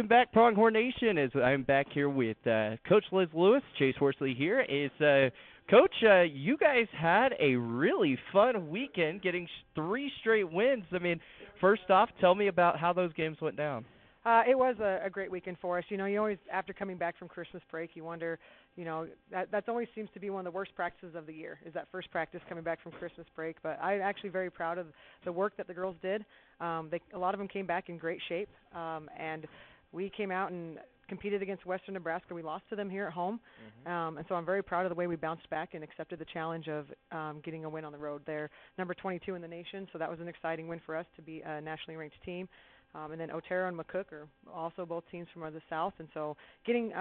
welcome back, Pronghorn Nation. As I'm back here with Coach Liz Lewis, Chase Horsley here. Coach, you guys had a really fun weekend, getting 3 straight wins. I mean, first off, tell me about how those games went down. It was a great weekend for us. You know, you always, after coming back from Christmas break, you wonder, you know, that always seems to be one of the worst practices of the year, is that first practice coming back from Christmas break. But I'm actually very proud of the work that the girls did. A lot of them came back in great shape, and we came out and competed against Western Nebraska. We lost to them here at home, and so I'm very proud of the way we bounced back and accepted the challenge of getting a win on the road. They're number 22 in the nation, so that was an exciting win for us to be a nationally ranked team. And then Otero and McCook are also both teams from the South, and so getting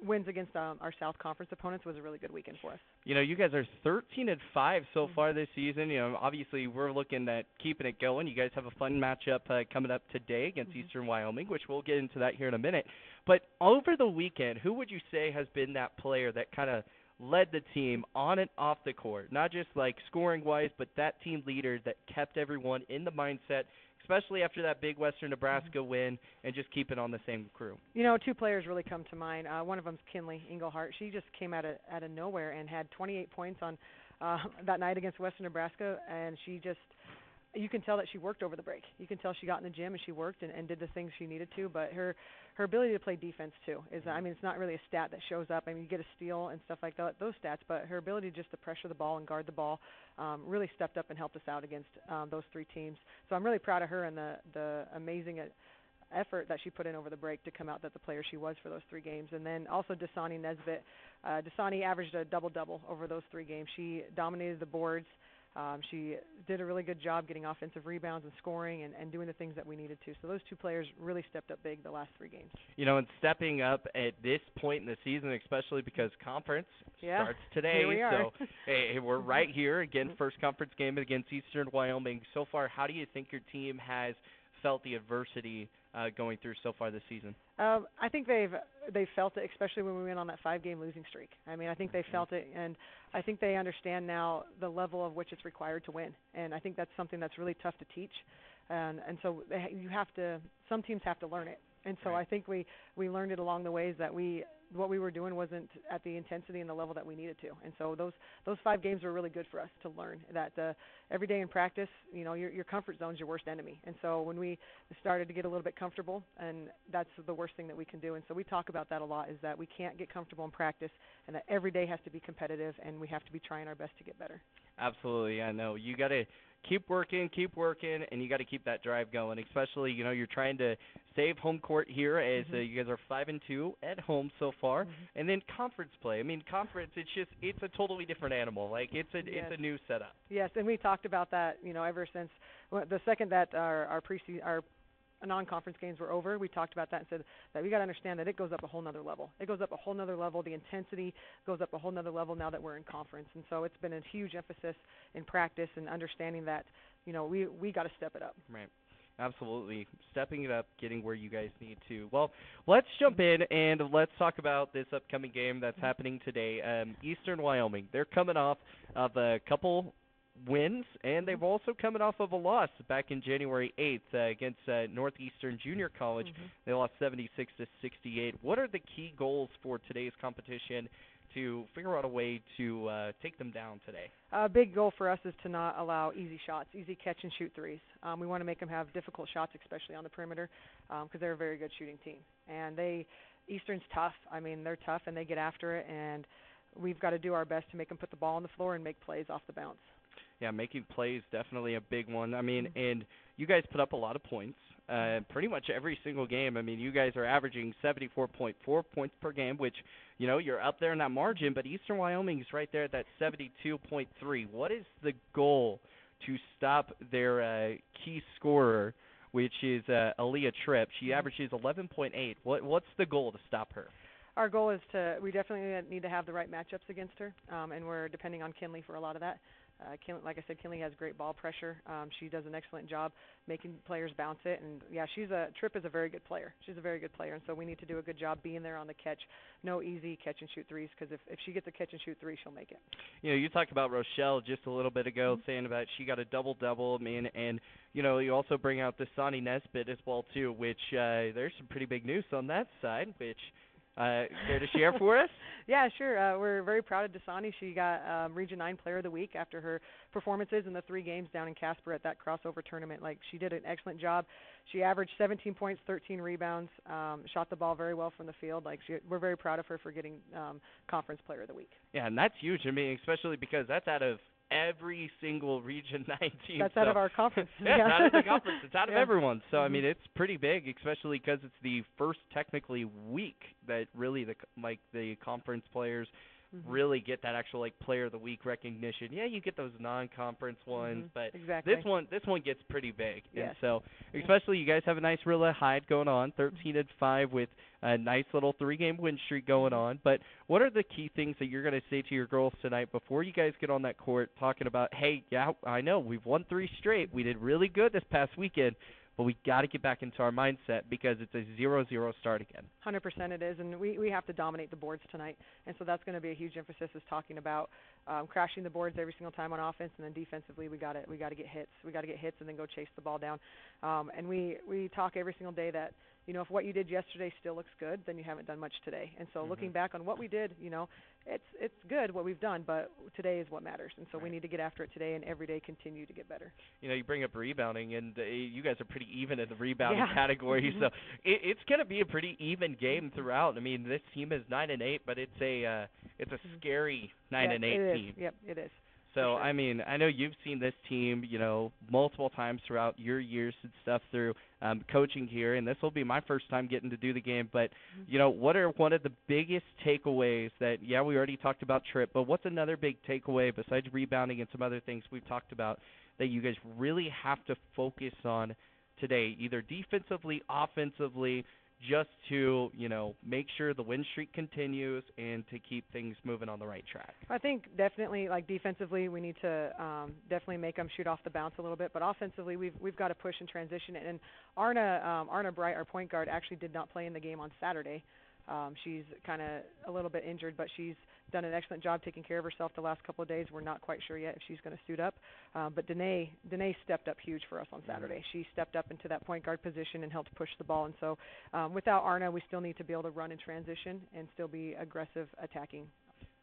wins against our South Conference opponents was a really good weekend for us. You know, you guys are 13-5 so far this season. You know, obviously we're looking at keeping it going. You guys have a fun matchup coming up today against Eastern Wyoming, which we'll get into that here in a minute. But over the weekend, who would you say has been that player that kind of led the team on and off the court, not just like scoring-wise, but that team leader that kept everyone in the mindset, especially after that big Western Nebraska win, and just keep it on the same crew? You know, 2 players really come to mind. One of them's Kinley Englehart. She just came out of nowhere and had 28 points on that night against Western Nebraska, and she just, you can tell that she worked over the break. You can tell she got in the gym and she worked and did the things she needed to, but her ability to play defense too is, I mean, it's not really a stat that shows up. I mean, you get a steal and stuff like that, those stats, but her ability just to pressure the ball and guard the ball really stepped up and helped us out against those 3 teams. So I'm really proud of her and the amazing effort that she put in over the break to come out that the player she was for those 3 games. And then also Dasani Nesbitt. Dasani averaged a double-double over those 3 games. She dominated the boards. She did a really good job getting offensive rebounds and scoring and doing the things that we needed to. So those 2 players really stepped up big the last 3 games. You know, and stepping up at this point in the season, especially because conference starts today. Here we are. So hey, we're right here. Again, first conference game against Eastern Wyoming. So far, how do you think your team has felt the adversity going through so far this season? I think they've felt it, especially when we went on that 5-game losing streak. I mean, I think they felt it, and I think they understand now the level of which it's required to win. And I think that's something that's really tough to teach. And so some teams have to learn it. And so I think we learned it along the ways that what we were doing wasn't at the intensity and the level that we needed to. And so those 5 games were really good for us to learn that every day in practice, you know, your comfort zone is your worst enemy. And so when we started to get a little bit comfortable, and that's the worst thing that we can do. And so we talk about that a lot, is that we can't get comfortable in practice, and that every day has to be competitive, and we have to be trying our best to get better. Absolutely, I know. You got to keep working, and you got to keep that drive going, especially, you know, you're trying to save home court here as you guys are 5-2 at home so far. And then conference play. I mean, conference, it's a totally different animal. Like, it's a new setup. Yes, and we talked about that, you know, ever since the second that our non-conference games were over. We talked about that and said that we got to understand that it goes up a whole nother level. It goes up a whole nother level. The intensity goes up a whole nother level now that we're in conference. And so it's been a huge emphasis in practice and understanding that, you know, we got to step it up. Right. Absolutely. Stepping it up, getting where you guys need to. Well, let's jump in and let's talk about this upcoming game that's happening today. Eastern Wyoming, they're coming off of a couple wins, and they've also coming off of a loss back in January 8th against Northeastern Junior College. They lost 76-68. What are the key goals for today's competition to figure out a way to take them down today? A big goal for us is to not allow easy shots, easy catch-and-shoot threes. We want to make them have difficult shots, especially on the perimeter, because they're a very good shooting team. And Eastern's tough. I mean, they're tough, and they get after it, and we've got to do our best to make them put the ball on the floor and make plays off the bounce. Yeah, making plays, definitely a big one. I mean, and you guys put up a lot of points pretty much every single game. I mean, you guys are averaging 74.4 points per game, which, you know, you're up there in that margin, but Eastern Wyoming is right there at that 72.3. What is the goal to stop their key scorer, which is Aaliyah Tripp? She averages 11.8. What's the goal to stop her? our goal is we definitely need to have the right matchups against her, and we're depending on Kinley for a lot of that. Like I said, Kinley has great ball pressure. She does an excellent job making players bounce it, and yeah, Tripp is a very good player. She's a very good player, and so we need to do a good job being there on the catch. No easy catch and shoot threes, because if she gets a catch and shoot three, she'll make it. You talked about Rochelle just a little bit ago, saying about she got a double-double, and you also bring out the Sonny Nesbitt as well too, which there's some pretty big news on that side, which. Care to share for us? Yeah, sure. We're very proud of Dasani. She got Region 9 Player of the Week after her performances in the 3 games down in Casper at that crossover tournament. Like, she did an excellent job. She averaged 17 points, 13 rebounds, shot the ball very well from the field. We're very proud of her for getting Conference Player of the Week. Yeah, and that's huge. I mean, especially because that's out of every single Region 9 team. That's out of our conference. Yeah, it's out of the conference. It's out of everyone. So, I Mm-hmm. mean, it's pretty big, especially because it's the first technically week that really the conference players really get that actual player of the week recognition. Yeah, you get those non-conference ones, but exactly. this one gets pretty big. Yes. And so, especially you guys have a nice Rilla Hyde going on, 13-5 with a nice little 3-game win streak going on. But what are the key things that you're going to say to your girls tonight before you guys get on that court talking about, hey, yeah, I know we've won 3 straight. We did really good this past weekend. But we got to get back into our mindset because it's a 0-0 start again. 100% it is, and we have to dominate the boards tonight. And so that's going to be a huge emphasis, is talking about crashing the boards every single time on offense, and then defensively we got to get hits. We got to get hits and then go chase the ball down. And we talk every single day that, if what you did yesterday still looks good, then you haven't done much today. And so looking back on what we did, it's good what we've done, but today is what matters. And so we need to get after it today and every day continue to get better. You bring up rebounding, and you guys are pretty even in the rebounding category. So it's going to be a pretty even game throughout. I mean, this team is 9-8, but it's a scary 9-8 team. Yep, it is. So, sure. I mean, I know you've seen this team, multiple times throughout your years and stuff through coaching here, and this will be my first time getting to do the game. But, what are one of the biggest takeaways that, we already talked about Tripp, but what's another big takeaway besides rebounding and some other things we've talked about that you guys really have to focus on today, either defensively, offensively, just to, make sure the win streak continues and to keep things moving on the right track? I think definitely, defensively, we need to definitely make them shoot off the bounce a little bit. But offensively, we've got to push and transition. And Arna Bright, our point guard, actually did not play in the game on Saturday. She's kind of a little bit injured, but she's done an excellent job taking care of herself the last couple of days. We're not quite sure yet if she's going to suit up. But Danae stepped up huge for us on Saturday. She stepped up into that point guard position and helped push the ball. And so without Arna, we still need to be able to run in transition and still be aggressive attacking.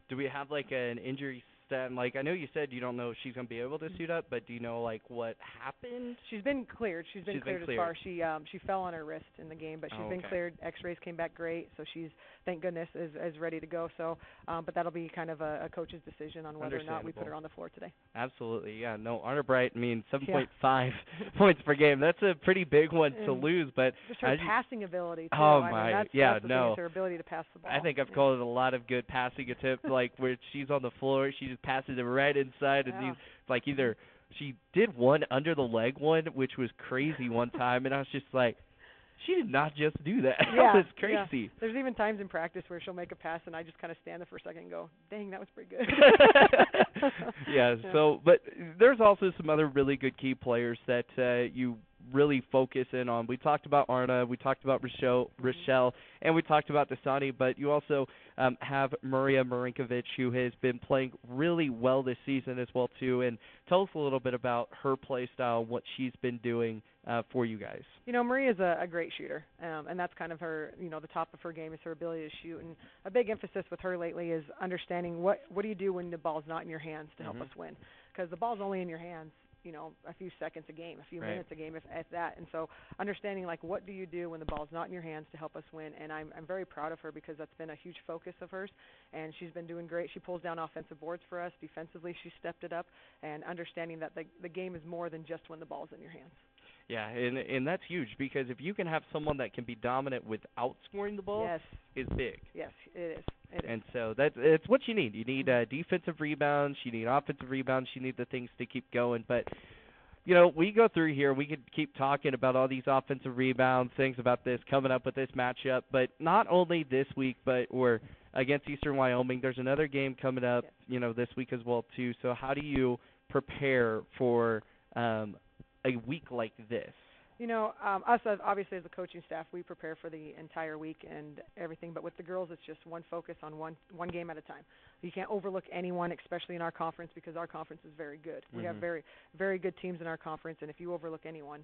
Do we have an injury stat? I know you said you don't know if she's going to be able to suit up, but do you know what happened? She's been cleared. She's been cleared as far. She fell on her wrist in the game, but she's been cleared. X-rays came back great, so she's, thank goodness, is ready to go. So, but that'll be kind of a coach's decision on whether or not we put her on the floor today. Absolutely, yeah. No, Arna Bright, 7.5 points per game. That's a pretty big one to lose, but just her passing ability too. Oh that's the thing, is her ability to pass the ball. I think I've called it a lot of good passing attempts, where she's on the floor, she just passes it right inside, and these either she did one under the leg one, which was crazy one time, and I was just like, she did not just do that. That was crazy. Yeah. There's even times in practice where she'll make a pass, and I just kind of stand there for a second and go, dang, that was pretty good. So, but there's also some other really good key players that you really focus in on. We talked about Arna, we talked about Rochelle, and we talked about Dasani, but you also have Maria Marinkovic, who has been playing really well this season as well, too. And tell us a little bit about her play style, what she's been doing for you guys. Maria's a great shooter, and that's kind of her, the top of her game is her ability to shoot. And a big emphasis with her lately is understanding what do you do when the ball's not in your hands to help us win. Because the ball's only in your hands, a few seconds a game, a few minutes a game, if that. And so understanding, what do you do when the ball's not in your hands to help us win? And I'm very proud of her because that's been a huge focus of hers, and she's been doing great. She pulls down offensive boards for us. Defensively, she stepped it up, and understanding that the game is more than just when the ball's in your hands. Yeah, and that's huge because if you can have someone that can be dominant without scoring the ball, is big. Yes, it is. And so it's what you need. You need defensive rebounds. You need offensive rebounds. You need the things to keep going. But we go through here. We could keep talking about all these offensive rebounds, things about this coming up with this matchup. But not only this week, but we're against Eastern Wyoming. There's another game coming up, this week as well too. So how do you prepare for a week like this? Us obviously as a coaching staff, we prepare for the entire week and everything. But with the girls, it's just one focus on one game at a time. You can't overlook anyone, especially in our conference, because our conference is very good. We have very, very good teams in our conference, and if you overlook anyone,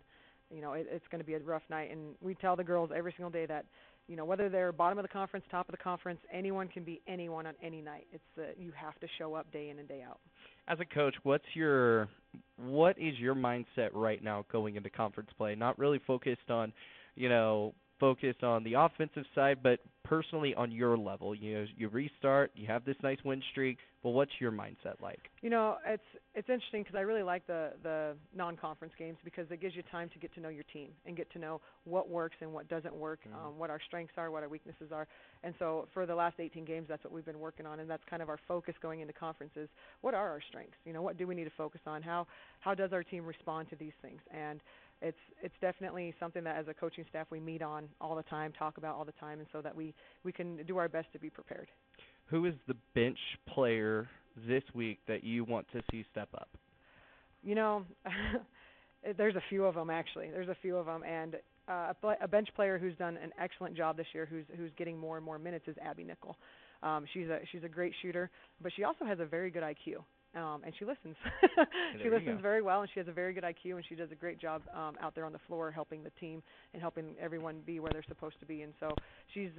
it's going to be a rough night. And we tell the girls every single day that, whether they're bottom of the conference, top of the conference, anyone can be anyone on any night. It's you have to show up day in and day out. As a coach, what is your mindset right now going into conference play? Not really focused on the offensive side, but personally on your level. You restart, you have this nice win streak. Well, what's your mindset like? It's interesting because I really like the non-conference games because it gives you time to get to know your team and get to know what works and what doesn't work, what our strengths are, what our weaknesses are. And so for the last 18 games, that's what we've been working on, and that's kind of our focus going into conferences. What are our strengths? What do we need to focus on? How does our team respond to these things? And it's definitely something that as a coaching staff we meet on all the time, talk about all the time, and so that we can do our best to be prepared. Who is the bench player this week that you want to see step up? There's a few of them actually. There's a few of them, and a bench player who's done an excellent job this year, who's getting more and more minutes, is Abby Nickel. She's a great shooter, but she also has a very good IQ. And she listens. She listens very well, and she has a very good IQ, and she does a great job out there on the floor helping the team and helping everyone be where they're supposed to be. And so she's,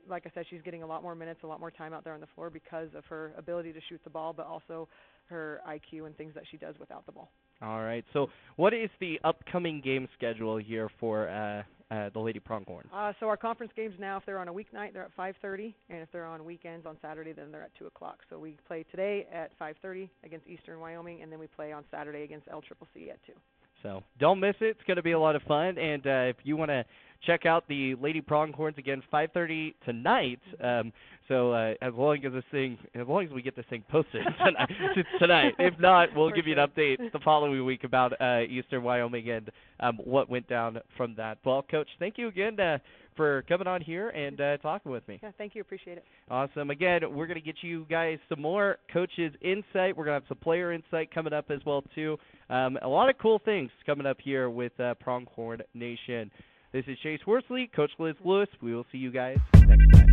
like I said, she's getting a lot more minutes, a lot more time out there on the floor because of her ability to shoot the ball, but also her IQ and things that she does without the ball. All right. So what is the upcoming game schedule here for the Lady Pronghorns? So our conference games now, if they're on a weeknight, they're at 5:30, and if they're on weekends on Saturday, then they're at 2 o'clock. So we play today at 5:30 against Eastern Wyoming, and then we play on Saturday against LCCC at 2. So don't miss it. It's going to be a lot of fun. And if you want to check out the Lady Pronghorns again, 5:30 tonight. As long as we get this thing posted tonight. If not, we'll give you an update the following week about Eastern Wyoming and what went down from that. Well, Coach, thank you again for coming on here and talking with me. Yeah, thank you. Appreciate it. Awesome. Again, we're going to get you guys some more coaches' insight. We're going to have some player insight coming up as well, too. A lot of cool things coming up here with Pronghorn Nation. This is Chase Worsley, Coach Liz Lewis. We will see you guys next time.